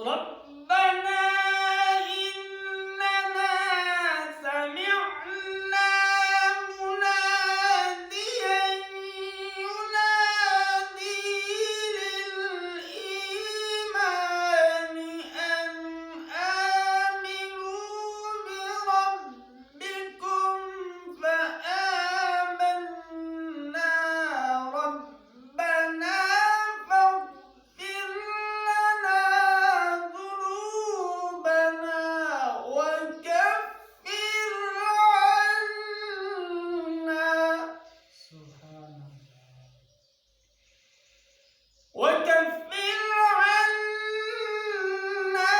ربنا إننا سمعنا مناديا ينادي للإيمان أن آمنوا بربكم فآمنا ربنا فاغفر لنا ذنوبنا وكفر عنا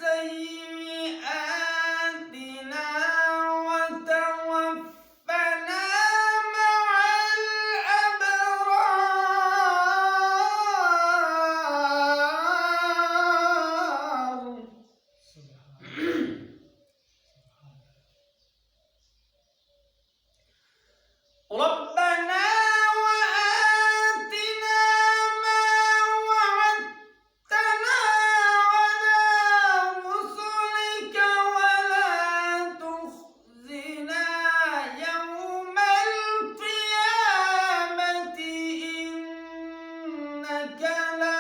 سيئاتنا وتوفنا مع الأبرار. ربنا وآتنا ما وعدتنا على رسلك ولا تخزنا يوم القيامة إنك لا